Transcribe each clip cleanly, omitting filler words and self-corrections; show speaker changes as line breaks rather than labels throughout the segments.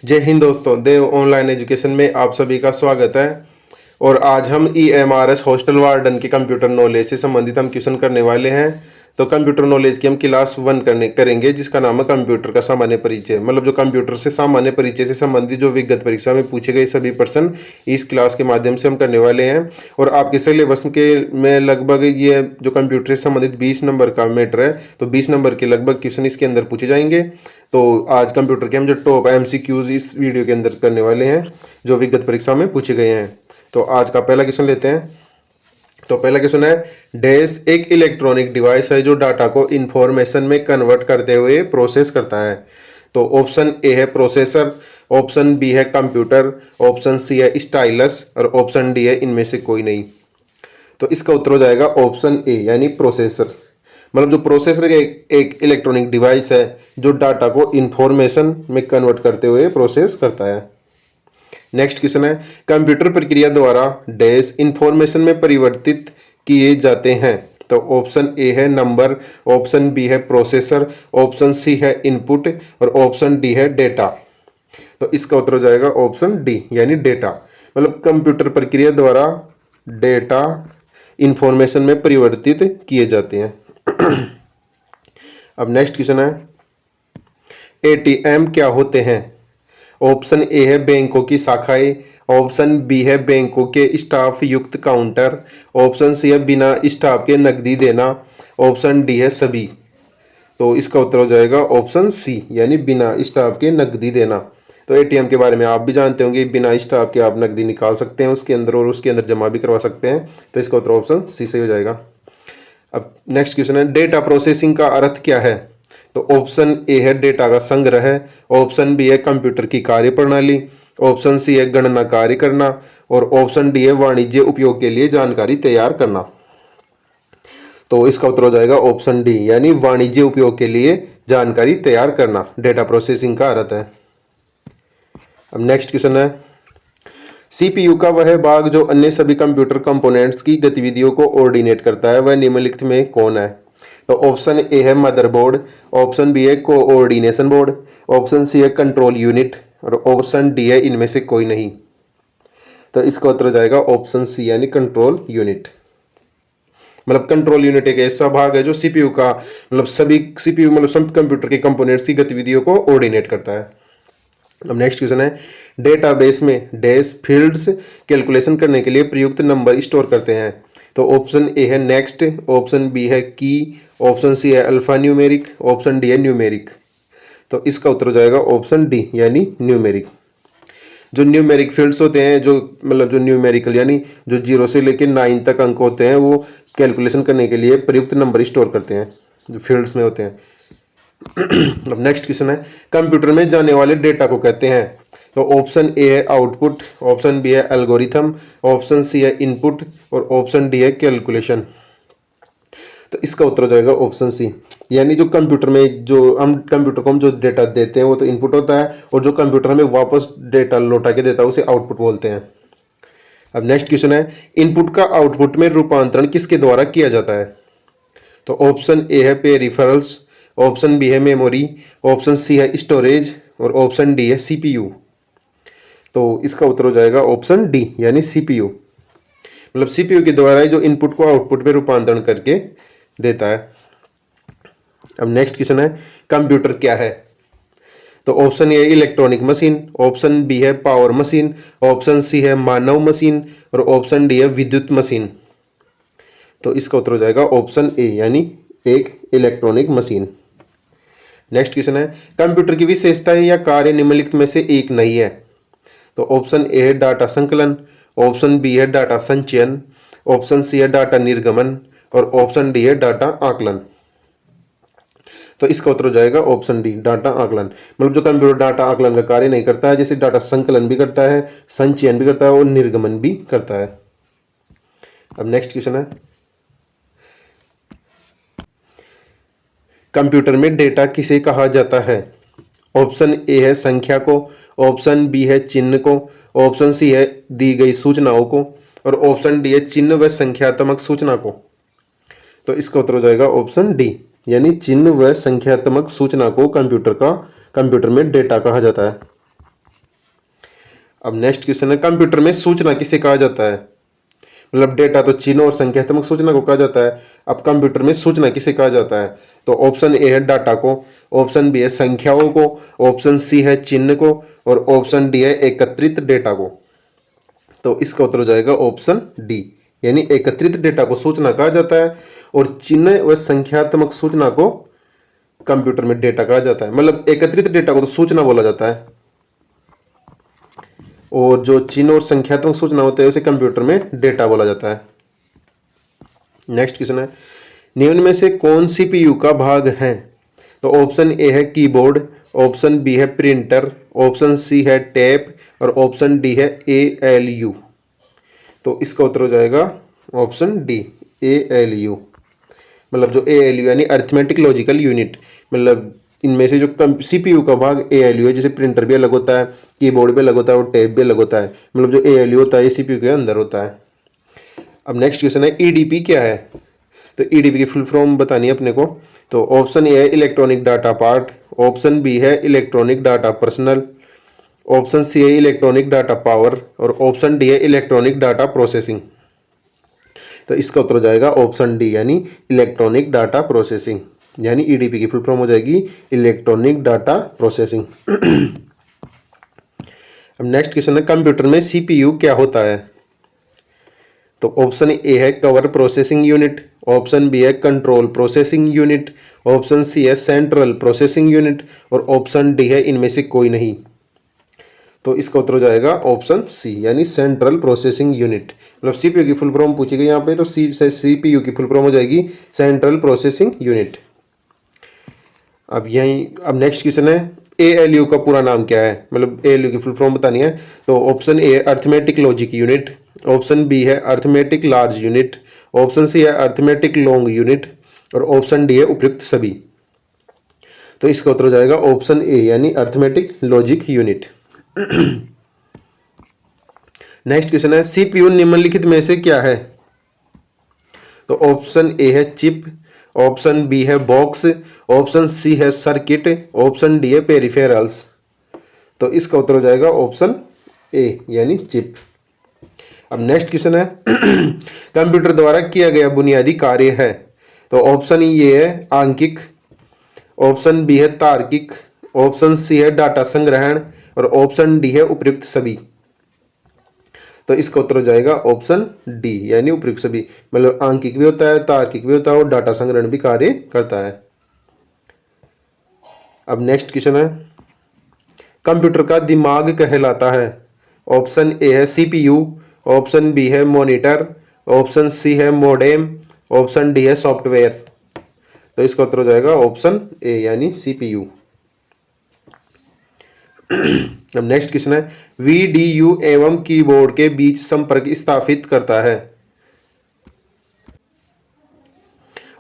जय हिंद दोस्तों, देव online education में आप सभी का स्वागत है। और आज हम EMRS हॉस्टल वार्डन के कंप्यूटर नॉलेज से संबंधित हम क्वेश्चन करने वाले हैं। तो कंप्यूटर नॉलेज की हम क्लास 1 करेंगे, जिसका नाम है कंप्यूटर का सामान्य परिचय। मतलब जो कंप्यूटर से सामान्य परिचय से संबंधित जो विगत परीक्षा में पूछे गए सभी प्रश्न इस क्लास के माध्यम से हम करने वाले हैं। और आपके सिलेबस के में लगभग ये जो कंप्यूटर से संबंधित 20 नंबर का मैटर है, तो 20 नंबर के लगभग क्वेश्चन इसके अंदर पूछे जाएंगे। तो आज कंप्यूटर के हम जो टॉप MCQs इस वीडियो के अंदर करने वाले हैं, जो विगत परीक्षा में पूछे गए हैं। तो आज का पहला क्वेश्चन लेते हैं। तो पहला क्वेश्चन है, डैश एक इलेक्ट्रॉनिक डिवाइस है जो डाटा को इंफॉर्मेशन में कन्वर्ट करते हुए प्रोसेस करता है। तो ऑप्शन ए है प्रोसेसर, ऑप्शन बी है कंप्यूटर, ऑप्शन सी है स्टाइलस और ऑप्शन डी है इनमें से कोई नहीं। तो इसका उत्तर हो जाएगा ऑप्शन ए यानी प्रोसेसर। मतलब जो प्रोसेसर एक इलेक्ट्रॉनिक डिवाइस है जो डाटा को इंफॉर्मेशन में कन्वर्ट करते हुए प्रोसेस करता है। नेक्स्ट क्वेश्चन है, कंप्यूटर प्रक्रिया द्वारा डैश इंफॉर्मेशन में परिवर्तित किए जाते हैं। तो ऑप्शन ए है नंबर, ऑप्शन बी है प्रोसेसर, ऑप्शन सी है इनपुट और ऑप्शन डी है डेटा। तो इसका उत्तर हो जाएगा ऑप्शन डी यानी डेटा। मतलब कंप्यूटर प्रक्रिया द्वारा डेटा इंफॉर्मेशन में परिवर्तित किए जाते हैं। अब नेक्स्ट क्वेश्चन है, ATM क्या होते हैं। ऑप्शन ए है बैंकों की शाखाएं, ऑप्शन बी है बैंकों के स्टाफ युक्त काउंटर, ऑप्शन सी है बिना स्टाफ के नकदी देना, ऑप्शन डी है सभी। तो इसका उत्तर हो जाएगा ऑप्शन सी यानी बिना स्टाफ के नकदी देना। तो ATM के बारे में आप भी जानते होंगे, बिना स्टाफ के आप नकदी निकाल सकते हैं उसके अंदर और उसके अंदर जमा भी करवा सकते हैं। तो इसका उत्तर ऑप्शन सी से हो जाएगा। अब नेक्स्ट क्वेश्चन है, डेटा प्रोसेसिंग का अर्थ क्या है। तो ऑप्शन ए है डेटा का संग्रह, ऑप्शन बी है कंप्यूटर की कार्यप्रणाली, ऑप्शन सी है गणना कार्य करना और ऑप्शन डी है वाणिज्य उपयोग के लिए जानकारी तैयार करना। तो इसका उत्तर हो जाएगा ऑप्शन डी यानी वाणिज्य उपयोग के लिए जानकारी तैयार करना डेटा प्रोसेसिंग का अर्थ है। अब नेक्स्ट क्वेश्चन है, CPU का वह भाग जो अन्य सभी कंप्यूटर कंपोनेंट्स की गतिविधियों को कोऑर्डिनेट करता है, वह निम्नलिखित में कौन है। तो ऑप्शन ए है मदरबोर्ड, ऑप्शन बी है कोऑर्डिनेशन बोर्ड, ऑप्शन सी है कंट्रोल यूनिट और ऑप्शन डी है इनमें से कोई नहीं। तो इसका उत्तर हो जाएगा ऑप्शन सी यानी कंट्रोल यूनिट। मतलब कंट्रोल यूनिट एक ऐसा भाग है जो CPU का मतलब सभी CPU मतलब सब कंप्यूटर के कंपोनेंट्स की गतिविधियों को कोऑर्डिनेट करता है। अब नेक्स्ट क्वेश्चन है, डेटाबेस में डैश फील्ड्स कैलकुलेशन करने के लिए प्रयुक्त नंबर स्टोर करते हैं। तो ऑप्शन ए है नेक्स्ट, ऑप्शन बी है की, ऑप्शन सी है अल्फा न्यूमेरिक, ऑप्शन डी है न्यूमेरिक। तो इसका उत्तर हो जाएगा ऑप्शन डी यानी न्यूमेरिक। जो न्यूमेरिक फील्ड्स होते हैं, जो मतलब जो न्यूमेरिकल यानी जो 0 से लेकर 9 तक अंक होते हैं, वो कैलकुलेशन करने के लिए प्रयुक्त नंबर स्टोर करते हैं जो फील्ड्स में होते हैं। अब नेक्स्ट क्वेश्चन है, कंप्यूटर में जाने वाले डेटा को कहते हैं। तो ऑप्शन ए है आउटपुट, ऑप्शन बी है एल्गोरिथम, ऑप्शन सी है इनपुट और ऑप्शन डी है कैलकुलेशन। तो इसका उत्तर हो जाएगा ऑप्शन सी यानी जो कंप्यूटर में जो हम कंप्यूटर को हम जो डेटा देते हैं वो तो इनपुट होता है और जो कंप्यूटर हमें वापस डेटा लौटा के देता है उसे आउटपुट बोलते हैं। अब नेक्स्ट क्वेश्चन है, इनपुट का आउटपुट में रूपांतरण किसके द्वारा किया जाता है। तो ऑप्शन ए है पेरिफेरल्स, ऑप्शन बी है मेमोरी, ऑप्शन सी है स्टोरेज और ऑप्शन डी है CPU। तो इसका उत्तर हो जाएगा ऑप्शन डी यानी CPU। मतलब CPU के द्वारा जो इनपुट को आउटपुट में रूपांतरण करके देता है। अब नेक्स्ट क्वेश्चन है, कंप्यूटर क्या है। तो option A electronic machine, option B है पावर मशीन, ऑप्शन सी है मानव मशीन और ऑप्शन डी है विद्युत मशीन। तो इसका उत्तर हो जाएगा ऑप्शन ए यानी एक इलेक्ट्रॉनिक मशीन। नेक्स्ट क्वेश्चन है, कंप्यूटर की विशेषताएं या कार्य निम्नलिखित में से एक नहीं है। तो ऑप्शन ए है डाटा संकलन, ऑप्शन बी है डाटा संचयन, ऑप्शन सी है डाटा निर्गमन और ऑप्शन डी है डाटा आकलन। तो इसका उत्तर हो जाएगा ऑप्शन डी डाटा आकलन। मतलब जो कंप्यूटर डाटा आकलन का कार्य नहीं करता है, जैसे डाटा संकलन भी करता है, संचयन भी करता है और निर्गमन भी करता है। अब नेक्स्ट क्वेश्चन है, कंप्यूटर में डेटा किसे कहा जाता है। ऑप्शन ए है संख्या को, ऑप्शन बी है चिन्ह को, ऑप्शन सी है दी गई सूचनाओं को और ऑप्शन डी है चिन्ह व संख्यात्मक सूचना को। तो इसका उत्तर हो जाएगा ऑप्शन डी यानी चिन्ह व संख्यात्मक सूचना को कंप्यूटर में डेटा कहा जाता है। अब नेक्स्ट क्वेश्चन है, कंप्यूटर में सूचना किसे कहा जाता है? मतलब डेटा तो चिन्ह और संख्यात्मक सूचना को कहा जाता है, अब कंप्यूटर में सूचना किसे कहा जाता है? तो ऑप्शन ए है डाटा को, ऑप्शन बी है संख्याओं को, ऑप्शन सी है चिन्ह को और ऑप्शन डी है एकत्रित डेटा को। तो इसका उत्तर हो जाएगा ऑप्शन डी, यानी एकत्रित डेटा को सूचना कहा जाता है और चिन्ह व संख्यात्मक सूचना को कंप्यूटर में डेटा कहा जाता है। मतलब एकत्रित डेटा को तो सूचना बोला जाता है और जो चिन्ह और संख्यात्मक सूचना होते हैं उसे कंप्यूटर में डेटा बोला जाता है। नेक्स्ट क्वेश्चन है, निम्न में से कौन सीपीयू का भाग है? तो ऑप्शन ए है कीबोर्ड, ऑप्शन बी है प्रिंटर, ऑप्शन सी है टैप और ऑप्शन डी है एएलयू। तो इसका उत्तर हो जाएगा ऑप्शन डी, एएलयू। मतलब जो एएलयू यानी अरिथमेटिक लॉजिकल यूनिट, मतलब इनमें से जो सीपीयू का भाग एएलयू है, जैसे प्रिंटर भी अलग होता है, कीबोर्ड भी अलग होता है और टैब भी अलग होता है, मतलब जो एएलयू होता है ये सीपीयू के अंदर होता है। अब नेक्स्ट क्वेश्चन है, ईडीपी क्या है? तो ईडीपी की फुल फॉर्म बतानी है अपने को। तो ऑप्शन ए है electronic data part, option B है electronic data personal, option C है इलेक्ट्रॉनिक डाटा पावर और ऑप्शन डी है इलेक्ट्रॉनिक डाटा प्रोसेसिंग। तो इसका उत्तर हो जाएगा ऑप्शन डी, यानी इलेक्ट्रॉनिक डाटा प्रोसेसिंग, यानी ईडीपी की फुल फॉर्म हो जाएगी इलेक्ट्रॉनिक डाटा प्रोसेसिंग। अब नेक्स्ट क्वेश्चन है, कंप्यूटर में सीपीयू क्या होता है? तो ऑप्शन ए है cover processing unit, option B है control processing unit, option C है सेंट्रल प्रोसेसिंग यूनिट और ऑप्शन डी है इनमें से कोई नहीं। तो इसका उत्तर हो जाएगा ऑप्शन सी, यानी सेंट्रल प्रोसेसिंग यूनिट। मतलब सीपीयू की फुल फॉर्म पूछी गई यहाँ पे, तो सी से सीपीयू की फुल फॉर्म हो जाएगी सेंट्रल प्रोसेसिंग यूनिट। अब नेक्स्ट क्वेश्चन है, एएलयू का पूरा नाम क्या है? मतलब एएलयू की फुल फॉर्म बतानी है। तो option A arithmetic logic unit, option B है arithmetic large unit, option C है अर्थमेटिक लॉन्ग यूनिट और ऑप्शन डी है उपयुक्त सभी। तो इसका उत्तर हो जाएगा ऑप्शन ए, यानी arithmetic logic unit. Next question है, सीपीयू निम्नलिखित में से क्या है? तो ऑप्शन ए है चिप, ऑप्शन बी है बॉक्स, ऑप्शन सी है सर्किट, ऑप्शन डी है पेरिफेरल्स। तो इसका उत्तर हो जाएगा ऑप्शन ए, यानी चिप। अब नेक्स्ट क्वेश्चन है, कंप्यूटर द्वारा किया गया बुनियादी कार्य है? तो ऑप्शन ए है आंकिक, ऑप्शन बी है तार्किक, ऑप्शन सी है डाटा संग्रहण और ऑप्शन डी है उपयुक्त सभी। तो इसका उत्तर हो जाएगा ऑप्शन डी, यानी उपयुक्त सभी। मतलब आंकिक भी होता है, तार्किक भी होता है और डाटा संग्रहण भी कार्य करता है। अब नेक्स्ट क्वेश्चन है, कंप्यूटर का दिमाग कहलाता है? ऑप्शन ए है सीपीयू, ऑप्शन बी है मॉनिटर, ऑप्शन सी है मोडेम, ऑप्शन डी है सॉफ्टवेयर। तो इसका उत्तर हो जाएगा ऑप्शन ए, यानी सीपीयू। अब नेक्स्ट क्वेश्चन है, वीडीयू एवं कीबोर्ड के बीच संपर्क स्थापित करता है?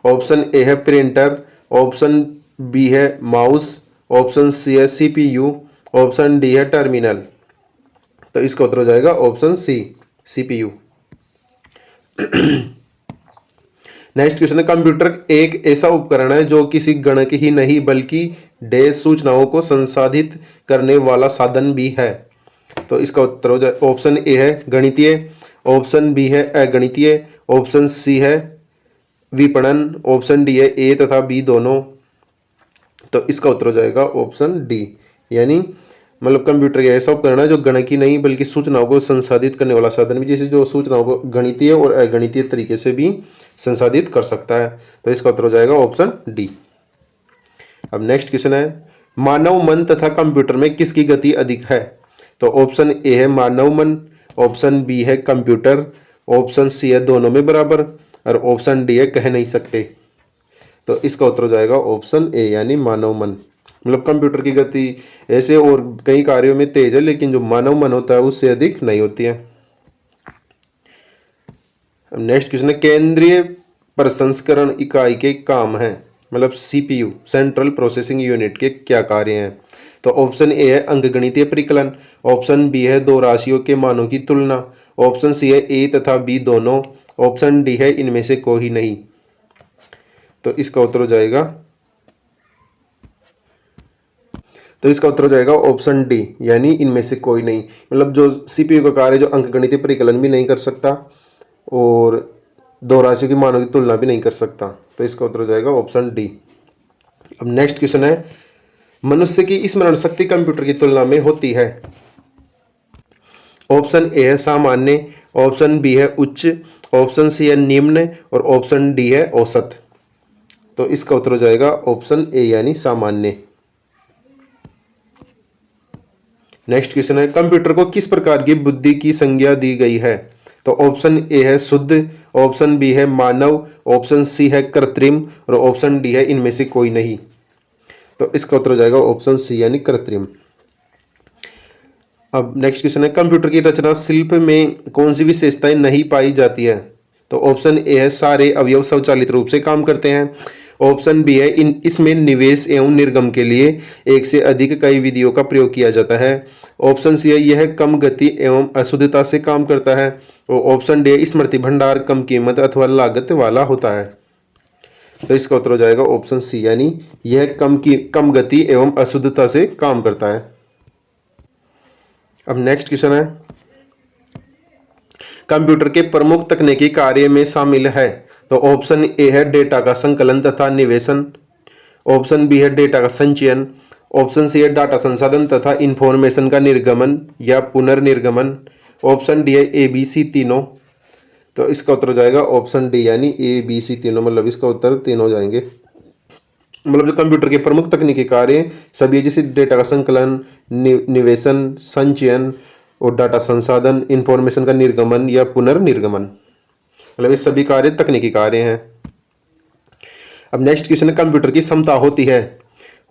ऑप्शन ए है प्रिंटर, ऑप्शन बी है माउस, ऑप्शन सी है सीपीयू, ऑप्शन डी है टर्मिनल। तो इसका उत्तर हो जाएगा option C, CPU. Next question है, कंप्यूटर एक ऐसा उपकरण है जो किसी गणक ही नहीं बल्कि डेज सूचनाओं को संसाधित करने वाला साधन भी है। तो इसका उत्तर हो जाए ऑप्शन ए है गणितीय, ऑप्शन बी है अगणितीय, ऑप्शन सी है विपणन, ऑप्शन डी है ए तथा बी दोनों। तो इसका उत्तर हो जाएगा ऑप्शन डी, यानी मतलब कंप्यूटर एक ऐसा उपकरण है जो गणक ही नहीं बल्कि सूचनाओं को संसाधित करने वाला साधन भी, जैसे जो सूचनाओं को गणितीय और अगणितीय तरीके से भी संसाधित कर सकता है। तो इसका उत्तर हो जाएगा ऑप्शन डी। अब नेक्स्ट क्वेश्चन है, मानव मन तथा कंप्यूटर में किसकी गति अधिक है? तो ऑप्शन ए है मानव मन, ऑप्शन बी है कंप्यूटर, ऑप्शन सी है दोनों में बराबर और ऑप्शन डी है कह नहीं सकते। तो इसका उत्तर हो जाएगा ऑप्शन ए, यानी मानव मन। मतलब कंप्यूटर की गति ऐसे और कई कार्यों में तेज है, लेकिन जो मानव मन होता है उससे अधिक नहीं होती है। नेक्स्ट क्वेश्चन है, केंद्रीय प्रसंस्करण इकाई के काम है? मतलब सीपीयू सेंट्रल प्रोसेसिंग यूनिट के क्या कार्य हैं? तो ऑप्शन ए है अंकगणितीय परिकलन, ऑप्शन बी है दो राशियों के मानों की तुलना, ऑप्शन सी है ए तथा बी दोनों, ऑप्शन डी है इनमें से कोई नहीं। तो इसका उत्तर हो जाएगा, तो इसका उत्तर हो जाएगा ऑप्शन डी, यानी इनमें से कोई नहीं। मतलब जो सीपीयू का कार्य जो अंकगणितीय परिकलन भी नहीं कर सकता और दो राशियों की मानों की तुलना भी नहीं कर सकता। तो इसका उत्तर हो जाएगा ऑप्शन डी। अब नेक्स्ट क्वेश्चन है, मनुष्य की स्मरण शक्ति कंप्यूटर की तुलना में होती है। ऑप्शन ए है सामान्य, ऑप्शन बी है उच्च, ऑप्शन सी है निम्न और ऑप्शन डी है औसत। तो इसका उत्तर हो जाएगा ऑप्शन ए यानी सामान्य। नेक्स्ट क्वेश्चन है, कंप्यूटर को किस प्रकार की बुद्धि की संज्ञा दी गई है। तो ऑप्शन ए है शुद्ध, ऑप्शन बी है मानव, ऑप्शन सी है कृत्रिम और ऑप्शन डी है इनमें से कोई नहीं। तो इसका उत्तर हो जाएगा ऑप्शन सी यानी कृत्रिम। अब नेक्स्ट क्वेश्चन है, कंप्यूटर की रचना शिल्प में कौन सी विशेषताएं नहीं पाई जाती है। तो ऑप्शन ए है सारे अवयव स्वचालित रूप से काम करते हैं, ऑप्शन बी है इसमें निवेश एवं निर्गम के लिए एक से अधिक कई विधियों का प्रयोग किया जाता है, ऑप्शन सी है यह कम गति एवं अशुद्धता से काम करता है और ऑप्शन डी है स्मृति भंडार कम कीमत अथवा लागत वाला होता है। तो इसका उत्तर हो जाएगा ऑप्शन सी यानी यह कम गति एवं अशुद्धता से काम करता है। अब नेक्स्ट क्वेश्चन है, कंप्यूटर के प्रमुख तकनीकी कार्य में शामिल है। तो ऑप्शन ए है डेटा का संकलन तथा निवेशन, ऑप्शन बी है डेटा का संचयन, ऑप्शन सी है डाटा संसाधन तथा इंफॉर्मेशन का निर्गमन या पुनर्निर्गमन, ऑप्शन डी है ए बी सी तीनों। तो इसका उत्तर हो जाएगा ऑप्शन डी यानी ए बी सी तीनों, मतलब इसका उत्तर तीनों हो जाएंगे। मतलब जो कंप्यूटर के प्रमुख तकनीकी कार्य सभी जैसे डेटा का संकलन, निवेशन, संचयन और डाटा संसाधन, इंफॉर्मेशन का निर्गमन या पुनर्निर्गमन, मतलब ये सभी कार्य तकनीकी कार्य हैं। अब नेक्स्ट क्वेश्चन है, कंप्यूटर की क्षमता होती है।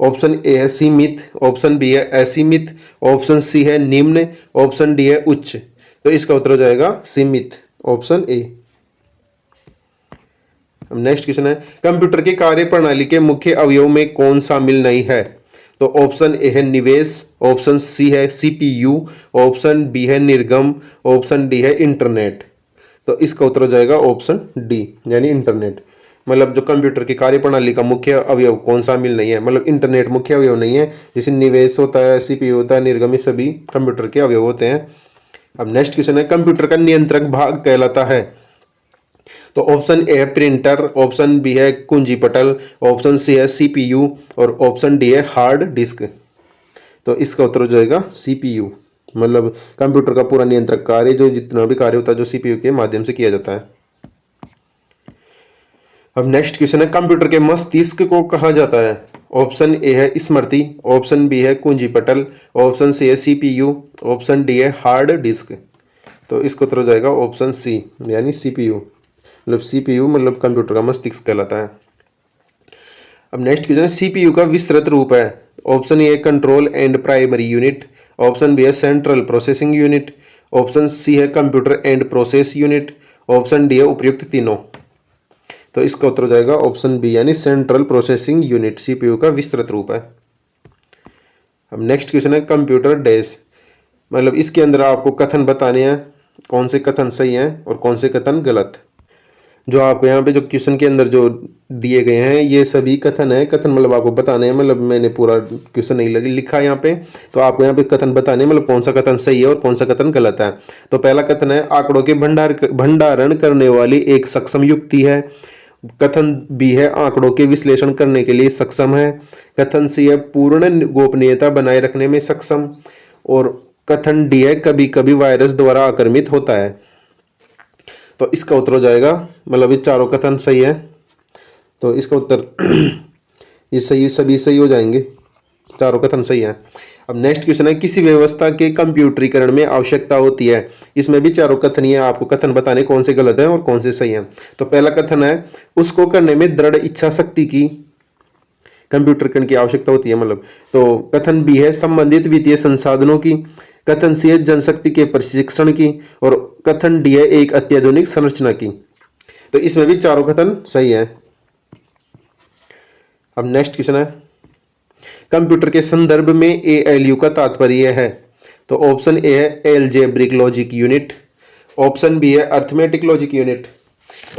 ऑप्शन ए है सीमित, ऑप्शन बी है असीमित, ऑप्शन सी है निम्न, ऑप्शन डी है उच्च। तो इसका उत्तर हो जाएगा सीमित, ऑप्शन ए। अब नेक्स्ट क्वेश्चन है, कंप्यूटर की कार्य प्रणाली के मुख्य अवयव में कौन शामिल नहीं है। तो ऑप्शन ए है निवेश, ऑप्शन सी है सीपीयू, ऑप्शन बी है निर्गम, ऑप्शन डी है इंटरनेट। तो इसका उत्तर हो जाएगा ऑप्शन डी यानी इंटरनेट। मतलब जो कंप्यूटर की कार्य प्रणाली का मुख्य अवयव कौन शामिल नहीं है, मतलब इंटरनेट मुख्य अवयव नहीं है। जैसे निवेश होता है, सीपीयू होता है, निर्गम, ये सभी कंप्यूटर के अवयव होते हैं। अब नेक्स्ट क्वेश्चन है, कंप्यूटर का नियंत्रक भाग कहलाता है। तो ऑप्शन ए है प्रिंटर, ऑप्शन बी है कुंजी पटल, ऑप्शन सी है सीपीयू और ऑप्शन डी है हार्ड डिस्क। तो इसका उत्तर हो जाएगा सीपीयू, मतलब कंप्यूटर का पूरा नियंत्रक कार्य जो जितना भी कार्य होता है जो सीपीयू के माध्यम से किया जाता है। अब नेक्स्ट क्वेश्चन है, कंप्यूटर के मस्तिष्क को कहा जाता है। ऑप्शन ए है स्मृति, ऑप्शन बी है कुंजी पटल, ऑप्शन सी है सीपीयू, ऑप्शन डी है हार्ड डिस्क। तो इसका उत्तर हो जाएगा ऑप्शन सी यानी सीपीयू, मतलब सीपीयू मतलब कंप्यूटर का मस्तिष्क कहलाता है। अब नेक्स्ट क्वेश्चन है, सीपीयू का विस्तृत रूप है। Option A control and primary unit, option B है central processing unit, option C है computer and process unit, option D है उपयुक्त तीनों। तो इसका उत्तर हो जाएगा ऑप्शन बी यानी सेंट्रल प्रोसेसिंग यूनिट सीपीयू का विस्तृत रूप है। अब नेक्स्ट क्वेश्चन है, कंप्यूटर डैश, मतलब इसके अंदर आपको कथन बताने हैं, कौन से कथन सही हैं और कौन से कथन गलत। जो आपको यहाँ पे जो क्वेश्चन के अंदर जो दिए गए हैं ये सभी कथन है। कथन मतलब आपको बताने हैं, मतलब मैंने पूरा क्वेश्चन नहीं लिखा यहाँ पे, तो आपको यहाँ पे कथन बताने मतलब कौन सा कथन सही है और कौन सा कथन गलत है। तो पहला कथन है, आंकड़ों के भंडारण करने वाली एक सक्षम युक्ति है। कथन बी है, आंकड़ों के विश्लेषण करने के लिए सक्षम है। कथन सी है, पूर्ण गोपनीयता बनाए रखने में सक्षम। और कथन डी है, कभी कभी वायरस द्वारा आक्रमित होता है। तो इसका उत्तर हो जाएगा, मतलब ये चारों कथन सही है, तो इसका उत्तर ये सही, सभी सही हो जाएंगे, चारों कथन सही है। अब नेक्स्ट क्वेश्चन है, किसी व्यवस्था के कंप्यूटरीकरण में आवश्यकता होती है। इसमें भी चारों कथन ही है, आपको कथन बताने कौन से गलत है और कौन से सही है। तो पहला कथन है, उसको करने में दृढ़ इच्छा शक्ति की कंप्यूटरीकरण की आवश्यकता होती है, मतलब। तो कथन बी है, संबंधित वित्तीय संसाधनों की। कथन सी है, जनशक्ति के प्रशिक्षण की। और कथन डी है, एक अत्याधुनिक संरचना की। तो इसमें भी चारों कथन सही है। अब नेक्स्ट क्वेश्चन है, कंप्यूटर के संदर्भ में एएलयू का तात्पर्य है। तो ऑप्शन ए है algebraic logic unit, option B है arithmetic logic unit,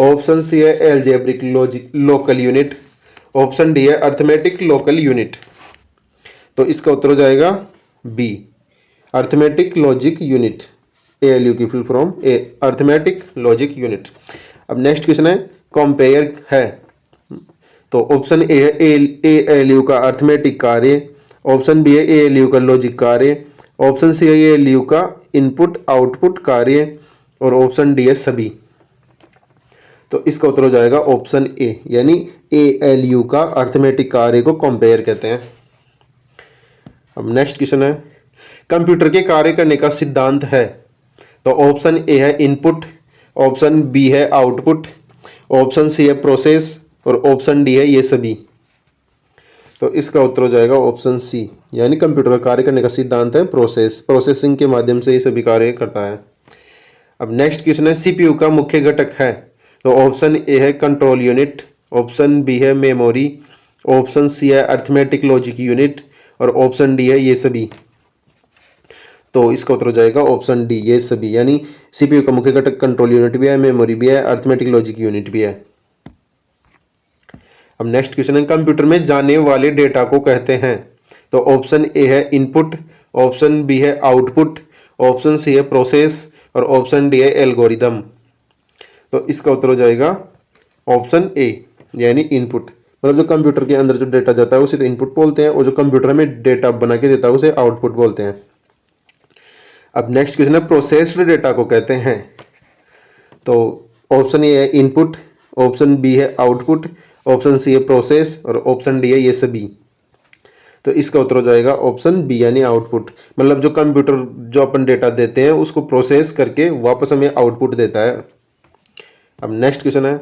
option C है algebraic logic local unit, option D है अर्थमेटिक लोकल यूनिट। तो इसका उत्तर हो जाएगा B, arithmetic logic unit. ALU की full form arithmetic logic unit. अब नेक्स्ट क्वेश्चन है कंपेयर है, तो ऑप्शन ए है ALU का अर्थमेटिक कार्य, ऑप्शन बी है ALU का लॉजिक कार्य, ऑप्शन सी है ALU का इनपुट आउटपुट कार्य, और ऑप्शन डी है सभी। तो इसका उत्तर हो जाएगा ऑप्शन ए, यानी ALU का अर्थमेटिक कार्य को कंपेयर कहते हैं। अब नेक्स्ट क्वेश्चन है कंप्यूटर के कार्य करने का सिद्धांत है, तो ऑप्शन ए है इनपुट, ऑप्शन बी है आउटपुट, ऑप्शन सी है प्रोसेस, और ऑप्शन डी है ये सभी। तो इसका उत्तर हो जाएगा ऑप्शन सी, यानी कंप्यूटर का कार्य करने का सिद्धांत है प्रोसेसिंग के माध्यम से ये सभी कार्य करता है। अब नेक्स्ट क्वेश्चन है CPU का मुख्य घटक है, तो ऑप्शन ए है कंट्रोल यूनिट, ऑप्शन बी है मेमोरी, ऑप्शन सी है अर्थमेटिक लॉजिक यूनिट, और ऑप्शन डी है ये सभी। तो इसका उत्तर हो जाएगा ऑप्शन डी, ये सभी, यानी CPU का मुख्य घटक कंट्रोल यूनिट भी है, मेमोरी भी है, अर्थमेटिक लॉजिक यूनिट भी है। अब नेक्स्ट क्वेश्चन है कंप्यूटर में जाने वाले डेटा को कहते हैं, तो ऑप्शन ए है इनपुट, ऑप्शन बी है आउटपुट, ऑप्शन सी है प्रोसेस, और ऑप्शन डी है एल्गोरिदम। तो इसका उत्तर हो जाएगा ऑप्शन ए, यानी इनपुट। मतलब जो कंप्यूटर के अंदर जो डेटा जाता है उसे तो इनपुट बोलते हैं, और जो कंप्यूटर में डेटा बना के देता है उसे आउटपुट बोलते हैं। अब नेक्स्ट क्वेश्चन है प्रोसेस्ड डेटा को कहते हैं, तो ऑप्शन ए है इनपुट, ऑप्शन बी है आउटपुट, ऑप्शन सी है प्रोसेस, और ऑप्शन डी है ये सभी। तो इसका उत्तर हो जाएगा ऑप्शन बी, यानी आउटपुट। मतलब जो कंप्यूटर जो अपन डेटा देते हैं उसको प्रोसेस करके वापस हमें आउटपुट देता है। अब नेक्स्ट क्वेश्चन है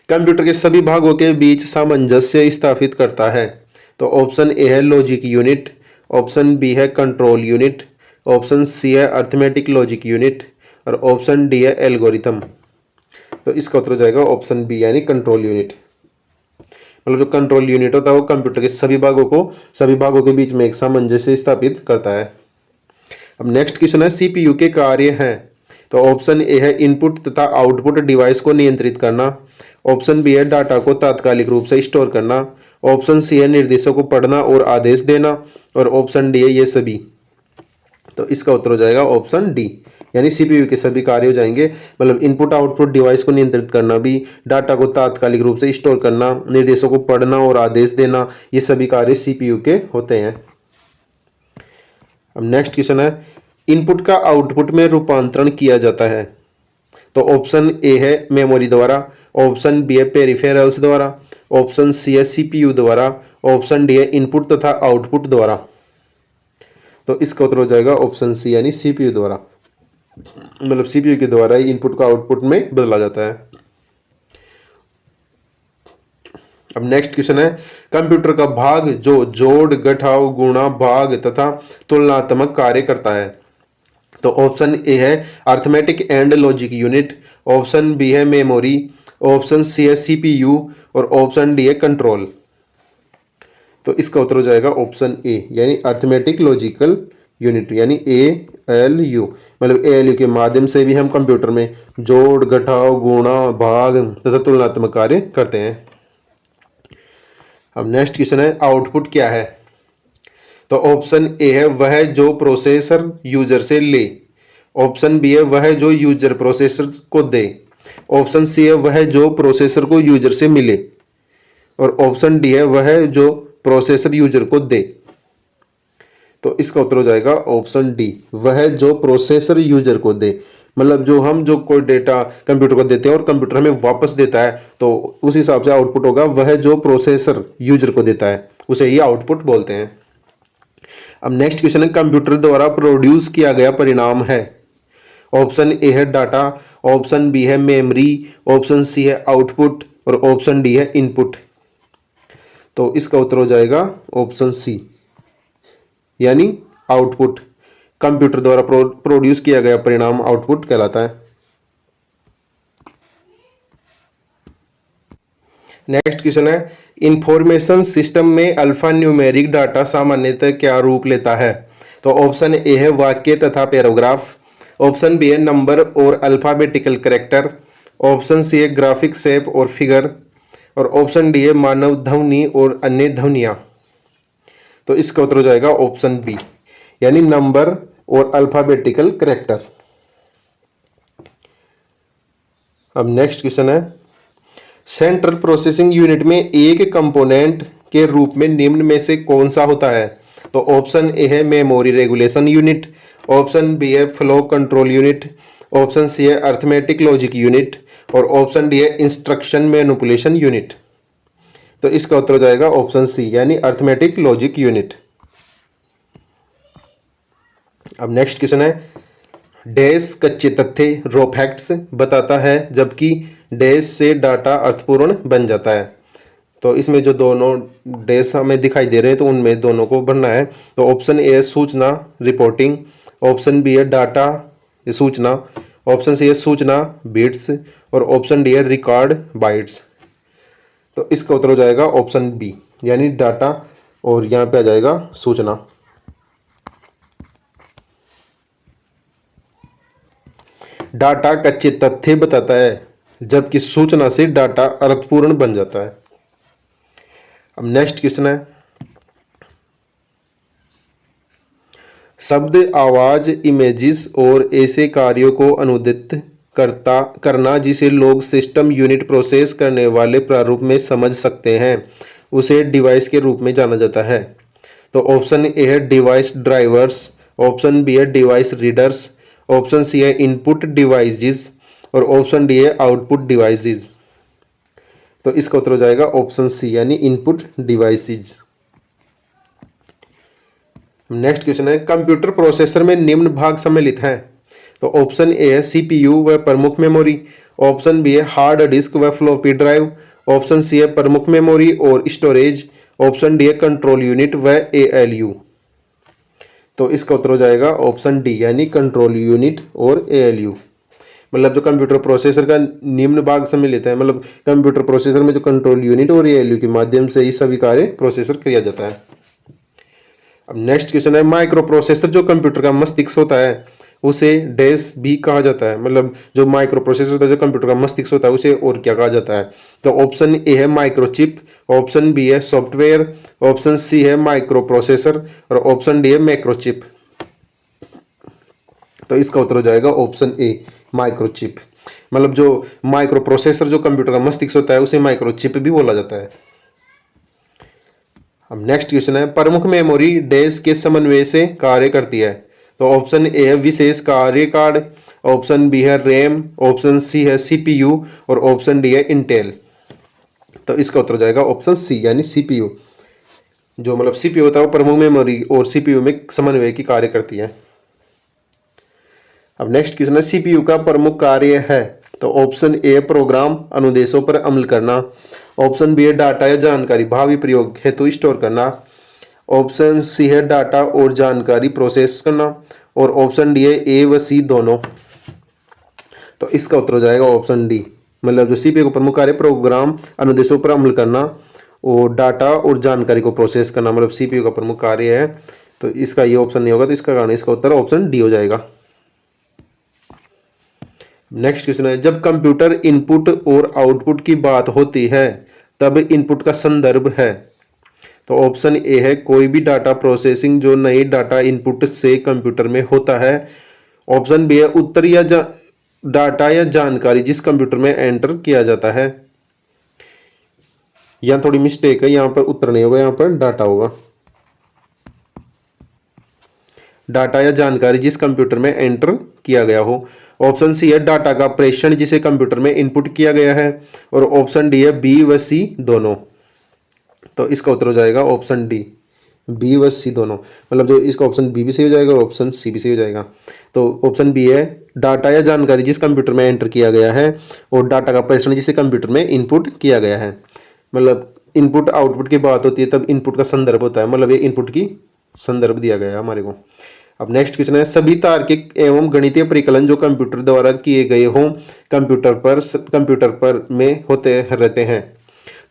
कंप्यूटर के सभी भागों के बीच सामंजस्य स्थापित करता है, तो ऑप्शन ए है लॉजिक यूनिट, ऑप्शन बी है कंट्रोल यूनिट, ऑप्शन सी है अर्थमेटिक लॉजिक यूनिट, और ऑप्शन डी है एल्गोरिथम। तो इसका उत्तर हो जाएगा ऑप्शन बी, यानी कंट्रोल यूनिट। मतलब जो कंट्रोल यूनिट होता है वो कंप्यूटर के सभी भागों के बीच में एक सामंजस्य स्थापित करता है। अब नेक्स्ट क्वेश्चन है CPU के कार्य हैं, तो ऑप्शन ए है इनपुट तथा आउटपुट डिवाइस को नियंत्रित करना, ऑप्शन बी है डाटा को तात्कालिक रूप से स्टोर करना, ऑप्शन सी है निर्देशों को पढ़ना और आदेश देना, और ऑप्शन डी है ये सभी। तो इसका उत्तर हो जाएगा ऑप्शन डी, यानी CPU के सभी कार्य हो जाएंगे। मतलब इनपुट आउटपुट डिवाइस को नियंत्रित करना भी, डाटा को तात्कालिक रूप से स्टोर करना, निर्देशों को पढ़ना और आदेश देना, ये सभी कार्य CPU के होते हैं। अब नेक्स्ट क्वेश्चन है इनपुट का आउटपुट में रूपांतरण किया जाता है, तो ऑप्शन ए है मेमोरी द्वारा, ऑप्शन बी है पेरिफेरल्स द्वारा, ऑप्शन सी है CPU द्वारा, ऑप्शन डी है इनपुट तथा आउटपुट द्वारा। तो इसका उत्तर हो जाएगा ऑप्शन सी, यानी CPU द्वारा। मतलब CPU के द्वारा ही इनपुट को आउटपुट में बदला जाता है। अब नेक्स्ट क्वेश्चन है कंप्यूटर का भाग जो जोड़ घटाव गुणा भाग तथा तुलनात्मक कार्य करता है, तो ऑप्शन ए है arithmetic and logic unit, option B है मेमोरी, ऑप्शन सी है CPU, और ऑप्शन डी है कंट्रोल। तो इसका उत्तर हो जाएगा ऑप्शन ए, यानी अर्थमेटिक लॉजिकल यूनिट, यानी ALU। मतलब ALU के माध्यम से भी हम कंप्यूटर में जोड़ घटाव गुणा भाग तथा तुलनात्मक कार्य करते हैं। अब नेक्स्ट क्वेश्चन है आउटपुट क्या है, तो ऑप्शन ए है वह जो प्रोसेसर यूजर से ले, ऑप्शन बी है वह जो यूजर प्रोसेसर को दे, ऑप्शन सी है वह जो प्रोसेसर को यूजर से मिले, और ऑप्शन डी है वह जो प्रोसेसर यूजर को दे। तो इसका उत्तर हो जाएगा ऑप्शन डी, वह जो प्रोसेसर यूजर को दे। मतलब जो कोई डेटा कंप्यूटर को देते हैं और कंप्यूटर हमें वापस देता है, तो उस हिसाब से आउटपुट होगा वह जो प्रोसेसर यूजर को देता है, उसे ही आउटपुट बोलते हैं। अब नेक्स्ट क्वेश्चन है कंप्यूटर द्वारा प्रोड्यूस किया गया परिणाम है, ऑप्शन ए है डाटा, ऑप्शन बी है मेमोरी, ऑप्शन सी है आउटपुट, और ऑप्शन डी है इनपुट। तो इसका उत्तर हो जाएगा ऑप्शन सी, यानी आउटपुट। कंप्यूटर द्वारा प्रोड्यूस किया गया परिणाम आउटपुट कहलाता है। नेक्स्ट क्वेश्चन है इंफॉर्मेशन सिस्टम में अल्फा न्यूमेरिक डाटा सामान्यतः क्या रूप लेता है, तो ऑप्शन ए है वाक्य तथा पैराग्राफ, ऑप्शन बी है नंबर और अल्फाबेटिकल कैरेक्टर, ऑप्शन सी है ग्राफिक शेप और फिगर, और ऑप्शन डी है मानव ध्वनि और अन्य ध्वनियाँ। तो इसका उत्तर हो जाएगा ऑप्शन बी, यानी नंबर और अल्फाबेटिकल कैरेक्टर। अब नेक्स्ट क्वेश्चन है, सेंट्रल प्रोसेसिंग यूनिट में एक कंपोनेंट के रूप में निम्न में से कौन सा होता है? तो ऑप्शन ए है memory regulation unit, option B है flow control unit, option C है अर्थमेटिक लॉजिक यूनिट और ऑप्शन डी है इंस्ट्रक्शन मैनिपुलेशन यूनिट। तो इसका उत्तर हो जाएगा ऑप्शन सी, यानी अर्थमेटिक लॉजिक यूनिट। अब नेक्स्ट क्वेश्चन है, डैश कच्चे तथ्य रॉ फैक्ट्स बताता है जबकि डैश से डाटा अर्थपूर्ण बन जाता है। तो इसमें जो दोनों डैश हमें दिखाई दे रहे हैं तो उनमें दोनों को भरना है। तो ऑप्शन ए है सूचना रिपोर्टिंग, ऑप्शन बी है डाटा ये सूचना, ऑप्शन सी है सूचना बिट्स और ऑप्शन डी है रिकॉर्ड बाइट्स। तो इसका उत्तर हो जाएगा ऑप्शन बी, यानी डाटा और यहाँ पे आ जाएगा सूचना। डाटा कच्चे तथ्य बताता है जबकि सूचना से डाटा अर्थपूर्ण बन जाता है। अब नेक्स्ट क्वेश्चन है, शब्द आवाज इमेजेस और ऐसे कार्यों को अनुदित करना जिसे लोग सिस्टम यूनिट प्रोसेस करने वाले प्रारूप में समझ सकते हैं उसे डिवाइस के रूप में जाना जाता है। तो ऑप्शन ए है डिवाइस ड्राइवर्स, ऑप्शन बी है डिवाइस रीडर्स, ऑप्शन सी है इनपुट डिवाइसेस और ऑप्शन डी है आउटपुट डिवाइसेस। तो इसका उत्तर हो जाएगा ऑप्शन सी, यानी इनपुट डिवाइसेस। नेक्स्ट क्वेश्चन है, कंप्यूटर प्रोसेसर में निम्न भाग सम्मिलित हैं। तो ऑप्शन ए है सीपीयू व प्रमुख मेमोरी, ऑप्शन बी है हार्ड डिस्क व फ्लॉपी ड्राइव, ऑप्शन सी है प्रमुख मेमोरी और स्टोरेज, ऑप्शन डी है कंट्रोल यूनिट व एएलयू। तो इसका उत्तर हो जाएगा ऑप्शन डी, यानी कंट्रोल यूनिट और एएलयू। मतलब जो कंप्यूटर प्रोसेसर का निम्न भाग सम्मिलित है, मतलब कंप्यूटर प्रोसेसर में जो कंट्रोल यूनिट और एएलयू के माध्यम से ही सभी कार्य प्रोसेसर किया जाता है। अब नेक्स्ट क्वेश्चन है, माइक्रो प्रोसेसर जो कंप्यूटर का मस्तिष्क होता है उसे डैश भी कहा जाता है। मतलब जो माइक्रो प्रोसेसर होता है जो कंप्यूटर का मस्तिष्क होता है उसे और क्या कहा जाता है? तो ऑप्शन ए है माइक्रोचिप, ऑप्शन बी है सॉफ्टवेयर, ऑप्शन सी है माइक्रो प्रोसेसर और ऑप्शन डी है मैक्रोचिप। तो इसका उत्तर हो जाएगा ऑप्शन ए, माइक्रोचिप। मतलब जो माइक्रो प्रोसेसर जो कंप्यूटर का मस्तिष्क होता है उसे माइक्रोचिप भी बोला जाता है। अब नेक्स्ट क्वेश्चन है, प्रमुख मेमोरी डैश के समन्वय से कार्य करती है। तो ऑप्शन ए है विशेष कार्य कार्ड, ऑप्शन बी है रैम, ऑप्शन सी है सीपीयू और ऑप्शन डी है इंटेल। तो इसका उत्तर हो जाएगा ऑप्शन सी, यानी सीपीयू। जो मतलब सीपीयू होता है वो प्रमुख मेमोरी और सीपीयू में समन्वय की कार्य करती है। अब नेक्स्ट क्वेश्चन है, सीपीयू का प्रमुख कार्य है। तो ऑप्शन ए प्रोग्राम अनुदेशों पर अमल करना, ऑप्शन बी है डाटा या जानकारी भावी प्रयोग हेतु स्टोर करना, ऑप्शन सी है डाटा और जानकारी प्रोसेस करना और ऑप्शन डी है ए व सी दोनों। तो इसका उत्तर हो जाएगा ऑप्शन डी। मतलब जो सीपीयू का प्रमुख कार्य प्रोग्राम अनुदेशों पर अमल करना और डाटा और जानकारी को प्रोसेस करना, मतलब सीपीयू का प्रमुख कार्य है। तो इसका ये ऑप्शन नहीं होगा, तो इसका कारण इसका उत्तर ऑप्शन डी हो जाएगा। नेक्स्ट क्वेश्चन है, जब कंप्यूटर इनपुट और आउटपुट की बात होती है तब इनपुट का संदर्भ है। तो ऑप्शन ए है कोई भी डाटा प्रोसेसिंग जो नई डाटा इनपुट से कंप्यूटर में होता है, ऑप्शन बी है उत्तर या डाटा या जानकारी जिस कंप्यूटर में एंटर किया जाता है। यहाँ थोड़ी मिस्टेक है, यहाँ पर उत्तर नहीं होगा, यहाँ पर डाटा होगा। डाटा या जानकारी जिस कंप्यूटर में एंटर किया गया हो। ऑप्शन सी है डाटा का प्रेषण जिसे कंप्यूटर में इनपुट किया गया है और ऑप्शन डी है बी व सी दोनों। तो इसका उत्तर हो जाएगा ऑप्शन डी, बी व सी दोनों। मतलब जो इसका ऑप्शन बी भी सही हो जाएगा और ऑप्शन सी भी सही हो जाएगा। तो ऑप्शन बी है डाटा या जानकारी जिस कंप्यूटर में एंटर किया गया है और डाटा का प्रेषण जिसे कंप्यूटर में इनपुट किया गया है। मतलब इनपुट आउटपुट की बात होती है तब इनपुट का संदर्भ होता है, मतलब ये इनपुट की संदर्भ दिया गया है हमारे को। अब नेक्स्ट क्वेश्चन है, सभी तार्किक एवं गणितीय परिकलन जो कंप्यूटर द्वारा किए गए हों कंप्यूटर पर में होते रहते हैं।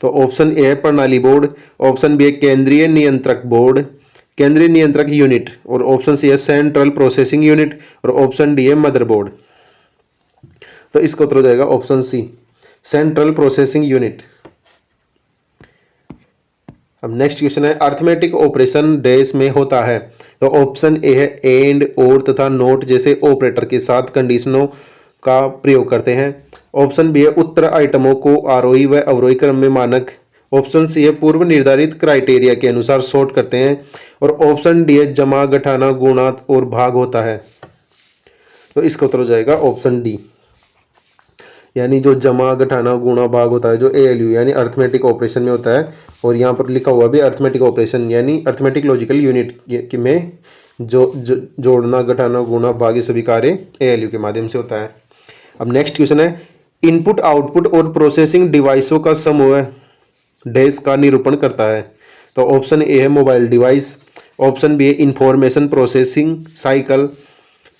तो ऑप्शन ए है प्रणाली बोर्ड, ऑप्शन बी है केंद्रीय नियंत्रक बोर्ड, केंद्रीय नियंत्रक यूनिट और ऑप्शन सी है सेंट्रल प्रोसेसिंग यूनिट और ऑप्शन डी है मदरबोर्ड। तो इसका उत्तर हो जाएगा option C, central processing unit. अब नेक्स्ट क्वेश्चन है अर्थमेटिक ऑपरेशन डैश में होता है। तो ऑप्शन ए है एंड, और तथा नोट जैसे ऑपरेटर के साथ कंडीशनों का प्रयोग करते हैं। ऑप्शन बी है उत्तर आइटमों को आरोही व अवरोही क्रम में मानक। ऑप्शन सी है पूर्व निर्धारित क्राइटेरिया के अनुसार सॉर्ट करते हैं। और ऑप्शन डी है जमा घटाना गुणा और भाग होता है। तो इसका उत्तर हो जाएगा ऑप्शन डी, यानी जो जमा घटाना गुणा भाग होता है, जो एएलयू यानी अर्थमेटिक ऑपरेशन में होता है। और यहाँ पर लिखा हुआ भी अर्थमेटिक ऑपरेशन यानी अर्थमेटिक लॉजिकल यूनिट में जोड़ना घटाना गुणा भाग ये सभी कार्य एएलयू के माध्यम से होता है। अब नेक्स्ट क्वेश्चन है इनपुट आउटपुट और प्रोसेसिंग डिवाइसों का समूह डैश का निरूपण करता है। तो ऑप्शन ए है मोबाइल डिवाइस, ऑप्शन बी है information processing cycle,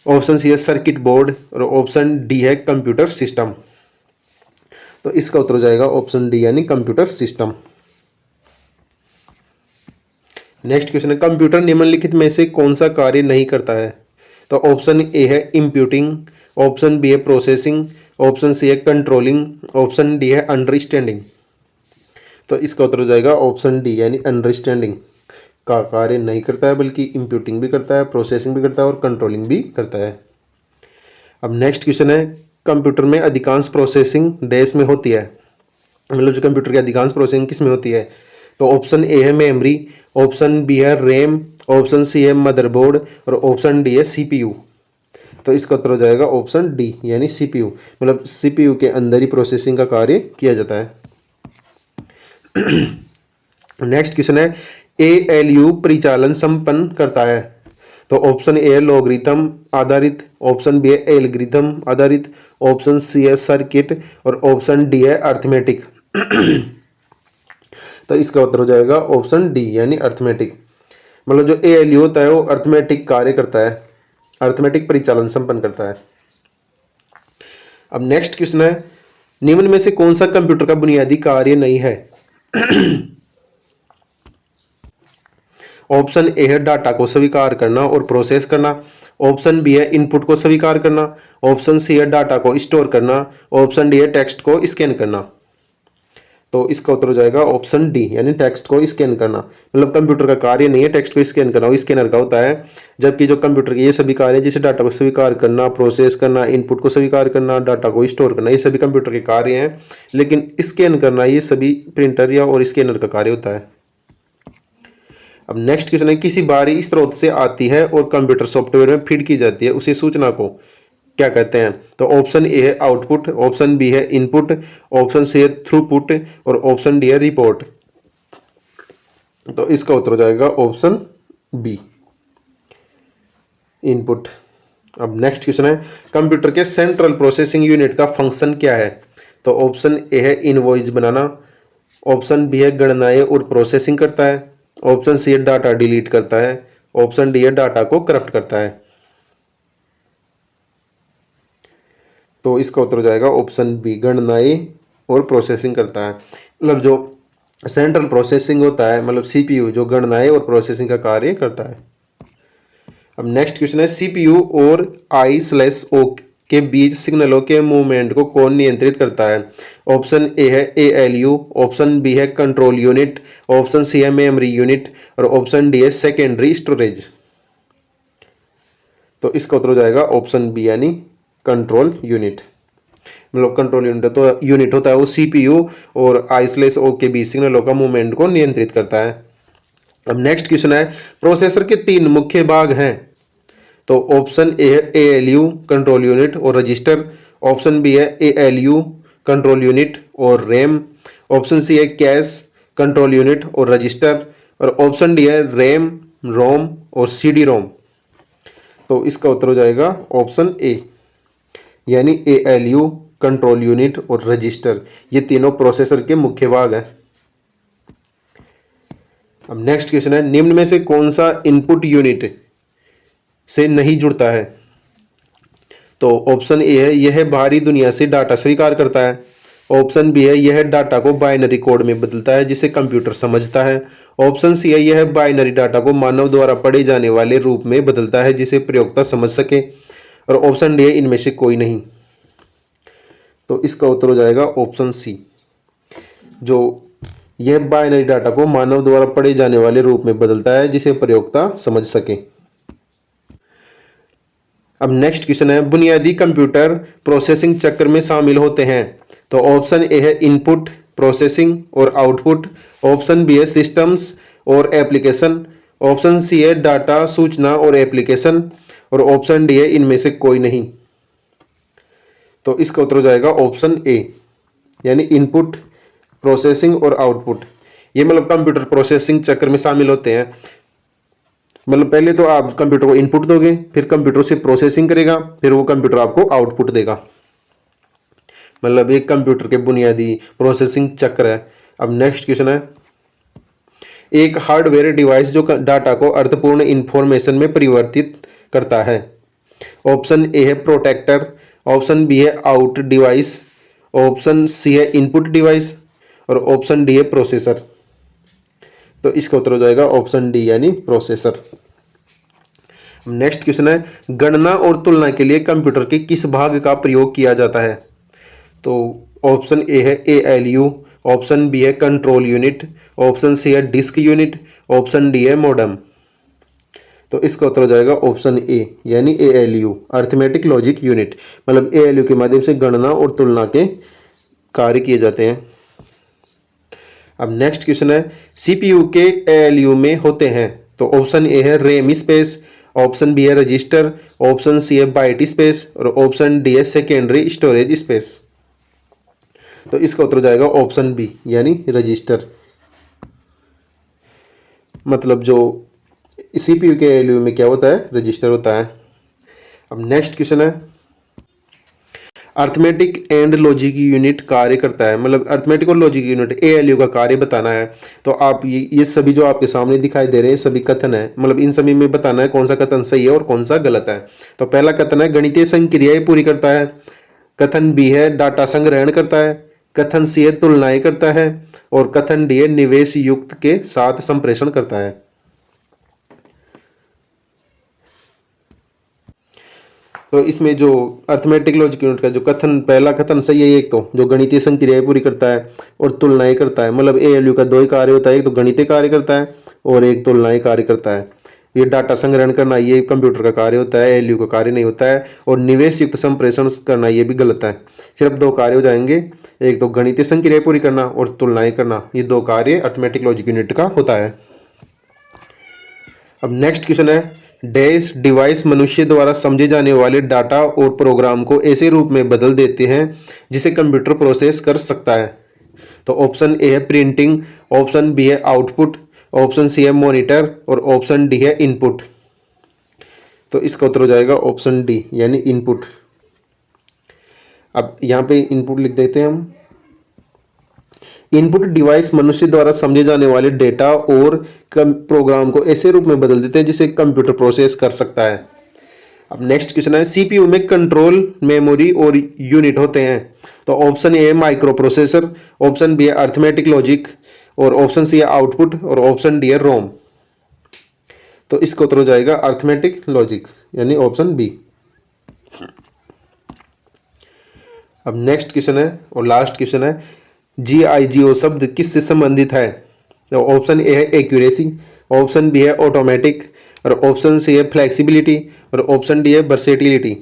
option C है सर्किट बोर्ड और ऑप्शन डी है कंप्यूटर सिस्टम। तो इसका उत्तर हो जाएगा ऑप्शन डी यानी कंप्यूटर सिस्टम। नेक्स्ट क्वेश्चन है कंप्यूटर निम्नलिखित में से कौन सा कार्य नहीं करता है। तो ऑप्शन ए है इंप्यूटिंग, ऑप्शन बी है प्रोसेसिंग, ऑप्शन सी है कंट्रोलिंग, ऑप्शन डी है अंडरस्टैंडिंग। तो इसका उत्तर हो जाएगा ऑप्शन डी यानी अंडरस्टैंडिंग का कार्य नहीं करता है, बल्कि इंप्यूटिंग भी करता है, प्रोसेसिंग भी करता है और कंट्रोलिंग भी करता है। अब नेक्स्ट क्वेश्चन है कंप्यूटर में अधिकांश प्रोसेसिंग डैश में होती है, मतलब जो कंप्यूटर की अधिकांश प्रोसेसिंग किस में होती है। तो ऑप्शन ए है मेमोरी, ऑप्शन बी है रैम, ऑप्शन सी है मदरबोर्ड और ऑप्शन डी है सीपीयू। तो इसका उत्तर हो जाएगा ऑप्शन डी यानी सीपीयू, मतलब सीपीयू के अंदर ही प्रोसेसिंग का कार्य किया जाता है। नेक्स्ट क्वेश्चन है एएलयू परिचालन संपन्न करता है। तो ऑप्शन ए है लॉगरिथम आधारित, ऑप्शन बी है एल्गोरिथम आधारित, ऑप्शन सी है सर्किट और ऑप्शन डी है अर्थमेटिक। तो इसका उत्तर हो जाएगा ऑप्शन डी यानी अर्थमेटिक, मतलब जो एएलयू होता है वो अर्थमेटिक कार्य करता है, अर्थमेटिक परिचालन संपन्न करता है। अब नेक्स्ट क्वेश्चन है निम्न में से कौन सा कंप्यूटर का बुनियादी कार्य नहीं है। ऑप्शन ए है डाटा को स्वीकार करना और प्रोसेस करना, ऑप्शन बी है इनपुट को स्वीकार करना, ऑप्शन सी है डाटा को स्टोर करना, ऑप्शन डी है टेक्स्ट को स्कैन करना। तो इसका उत्तर हो जाएगा ऑप्शन डी यानी टेक्स्ट को स्कैन करना, मतलब कंप्यूटर का कार्य नहीं है टेक्स्ट को स्कैन करना, वो स्कैनर का होता है। जबकि जो कंप्यूटर के ये सभी कार्य जैसे डाटा को स्वीकार करना, प्रोसेस करना, इनपुट को स्वीकार करना, डाटा को स्टोर करना, ये सभी कंप्यूटर के कार्य हैं, लेकिन स्कैन करना ये सभी प्रिंटर या और स्कैनर का कार्य होता है। अब नेक्स्ट क्वेश्चन है किसी बाहरी स्रोत से आती है और कंप्यूटर सॉफ्टवेयर में फीड की जाती है उसी सूचना को क्या कहते हैं। तो ऑप्शन ए है आउटपुट, ऑप्शन बी है इनपुट, ऑप्शन सी है थ्रूपुट और ऑप्शन डी है रिपोर्ट। तो इसका उत्तर हो जाएगा ऑप्शन बी इनपुट। अब नेक्स्ट क्वेश्चन है कंप्यूटर के सेंट्रल प्रोसेसिंग यूनिट का फंक्शन क्या है। तो ऑप्शन ए है इनवॉइस बनाना, ऑप्शन बी है गणनाएं और प्रोसेसिंग करता है, ऑप्शन सी है डाटा डिलीट करता है, ऑप्शन डी है डाटा को करप्ट करता है। तो इसका उत्तर हो जाएगा ऑप्शन बी गणनाएं और प्रोसेसिंग करता है, मतलब जो सेंट्रल प्रोसेसिंग होता है मतलब सीपीयू जो गणनाएं और प्रोसेसिंग का कार्य करता है। अब नेक्स्ट क्वेश्चन है सीपीयू और I/O के बीच सिग्नलों के मूवमेंट को कौन नियंत्रित करता है। ऑप्शन ए है एएलयू, ऑप्शन बी है कंट्रोल यूनिट, ऑप्शन सी है मेमोरी यूनिट और ऑप्शन डी है सेकेंडरी स्टोरेज। तो इसका उत्तर हो जाएगा ऑप्शन बी यानी कंट्रोल यूनिट, मतलब कंट्रोल यूनिट तो यूनिट होता है वो सीपीयू और I/O के बीच सिग्नलों का मूवमेंट को नियंत्रित करता है। अब नेक्स्ट क्वेश्चन है प्रोसेसर के 3 मुख्य भाग हैं। तो ऑप्शन ए है एएलयू कंट्रोल यूनिट और रजिस्टर, ऑप्शन बी है एएलयू कंट्रोल यूनिट और रैम, ऑप्शन सी है कैश कंट्रोल यूनिट और रजिस्टर और ऑप्शन डी है रैम रोम और सीडी रोम। तो इसका उत्तर हो जाएगा ऑप्शन ए यानी एएलयू कंट्रोल यूनिट और रजिस्टर, ये तीनों प्रोसेसर के मुख्य भाग हैं। अब नेक्स्ट क्वेश्चन है निम्न में से कौन सा इनपुट यूनिट से नहीं जुड़ता है। तो ऑप्शन ए है यह बाहरी दुनिया से डाटा स्वीकार करता है, ऑप्शन बी है यह डाटा को बाइनरी कोड में बदलता है जिसे कंप्यूटर समझता है, ऑप्शन सी है यह बाइनरी डाटा को मानव द्वारा पढ़े जाने वाले रूप में बदलता है जिसे प्रयोक्ता समझ सके और ऑप्शन डी है इनमें से कोई नहीं। तो इसका उत्तर हो जाएगा ऑप्शन सी, जो यह बाइनरी डाटा को मानव द्वारा पढ़े जाने वाले रूप में बदलता है जिसे प्रयोक्ता समझ सके। अब नेक्स्ट क्वेश्चन है, बुनियादी कंप्यूटर प्रोसेसिंग चक्र में शामिल होते हैं। तो ऑप्शन ए है इनपुट, प्रोसेसिंग और आउटपुट। ऑप्शन बी है सिस्टम्स और एप्लीकेशन। ऑप्शन सी है डाटा, सूचना और एप्लीकेशन। और ऑप्शन डी है इनमें से कोई नहीं। तो इसका उत्तर हो जाएगा ऑप्शन ए, यानी इनपुट, प्रोसेसिंग और आउटपुट। ये मतलब कंप्यूटर प्रोसेसिंग चक्र में शामिल होते हैं। मतलब पहले तो आप कंप्यूटर को इनपुट दोगे, फिर कंप्यूटर से प्रोसेसिंग करेगा, फिर वो कंप्यूटर आपको आउटपुट देगा। मतलब एक कंप्यूटर के बुनियादी प्रोसेसिंग चक्र है। अब नेक्स्ट क्वेश्चन है, एक हार्डवेयर डिवाइस जो डाटा को अर्थपूर्ण इंफॉर्मेशन में परिवर्तित करता है। ऑप्शन ए है प्रोटेक्टर। ऑप्शन बी है आउट डिवाइस। ऑप्शन सी है इनपुट डिवाइस। और ऑप्शन डी है प्रोसेसर। तो इसका उत्तर हो जाएगा ऑप्शन डी, यानी प्रोसेसर। नेक्स्ट क्वेश्चन है, गणना और तुलना के लिए कंप्यूटर के किस भाग का प्रयोग किया जाता है। तो ऑप्शन ए है ALU। ऑप्शन बी है कंट्रोल यूनिट। ऑप्शन सी है डिस्क यूनिट। ऑप्शन डी है मॉडेम। तो इसका उत्तर हो जाएगा ऑप्शन ए, यानी ALU, अर्थमेटिक लॉजिक यूनिट। मतलब ALU के माध्यम से गणना और तुलना के कार्य किए जाते हैं। अब नेक्स्ट क्वेश्चन है, CPU के ALU में होते हैं। तो ऑप्शन ए है रैम स्पेस। ऑप्शन बी है रजिस्टर। ऑप्शन सी है बाइट स्पेस। और ऑप्शन डी है सेकेंडरी स्टोरेज स्पेस। तो इसका उत्तर हो जाएगा ऑप्शन बी, यानी रजिस्टर। मतलब जो CPU के ALU में क्या होता है, रजिस्टर होता है। अब नेक्स्ट क्वेश्चन है, अर्थमेटिक एंड लॉजिक यूनिट कार्य करता है। मतलब अर्थमेटिक और लॉजिक यूनिट ALU का कार्य बताना है। तो आप ये सभी जो आपके सामने दिखाई दे रहे हैं सभी कथन है। मतलब इन सभी में बताना है कौन सा कथन सही है और कौन सा गलत है। तो पहला कथन है गणितीय संक्रियाएं पूरी करता है। कथन बी है डाटा संग्रहण करता है। कथन सी है तुलनाएं करता है। और कथन डी है निवेश युक्त के साथ संप्रेषण करता है। तो इसमें जो अर्थमेटिक लॉजिक यूनिट का जो कथन, पहला कथन सही है, एक तो जो गणितीय संक्रियाएं पूरी करता है और तुलनाएं करता है। मतलब ALU का दो ही कार्य होता है, एक तो गणितीय कार्य करता है और एक तुलनाएं कार्य करता है। ये डाटा संग्रहण करना ये कंप्यूटर का कार्य होता है, ALU का कार्य नहीं होता है। और निवेश युक्त संप्रेषण करना ये भी गलत है। सिर्फ दो कार्य हो जाएंगे, एक तो गणितीय संक्रियाएं पूरी करना और तुलनाएं करना। ये दो कार्य अर्थमेटिक लॉजिक यूनिट का होता है। अब नेक्स्ट क्वेश्चन है, डैश डिवाइस मनुष्य द्वारा समझे जाने वाले डाटा और प्रोग्राम को ऐसे रूप में बदल देते हैं जिसे कंप्यूटर प्रोसेस कर सकता है। तो ऑप्शन ए है प्रिंटिंग। ऑप्शन बी है आउटपुट। ऑप्शन सी है मॉनिटर। और ऑप्शन डी है इनपुट। तो इसका उत्तर हो जाएगा ऑप्शन डी, यानी इनपुट। अब यहाँ पे इनपुट लिख देते हैं हम। इनपुट डिवाइस मनुष्य द्वारा समझे जाने वाले डेटा और प्रोग्राम को ऐसे रूप में बदल देते हैं जिसे कंप्यूटर प्रोसेस कर सकता है। अब नेक्स्ट क्वेश्चन है, CPU में कंट्रोल, मेमोरी और यूनिट होते हैं। तो ऑप्शन ए है माइक्रो प्रोसेसर। ऑप्शन बी है अर्थमेटिक लॉजिक। और ऑप्शन सी है आउटपुट। और ऑप्शन डी है रोम। तो इसका उत्तर हो जाएगा अर्थमेटिक लॉजिक, यानी ऑप्शन बी। अब नेक्स्ट क्वेश्चन है और लास्ट क्वेश्चन है, GIGO शब्द किससे संबंधित है। तो ऑप्शन ए है एक्यूरेसी। ऑप्शन बी है ऑटोमेटिक। और ऑप्शन सी है फ्लेक्सिबिलिटी। और ऑप्शन डी है वर्सेटिलिटी।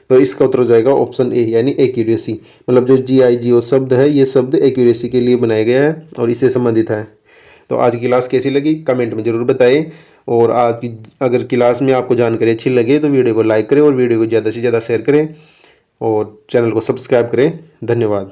तो इसका उत्तर हो जाएगा ऑप्शन ए, यानी एक्यूरेसी। मतलब जो GIGO शब्द है ये शब्द एक्यूरेसी के लिए बनाया गया है और इससे संबंधित है। तो आज की क्लास कैसी लगी कमेंट में ज़रूर बताएं। और आपकी अगर क्लास में आपको जानकारी अच्छी लगे तो वीडियो को लाइक करें और वीडियो को ज़्यादा से ज़्यादा शेयर करें और चैनल को सब्सक्राइब करें। धन्यवाद।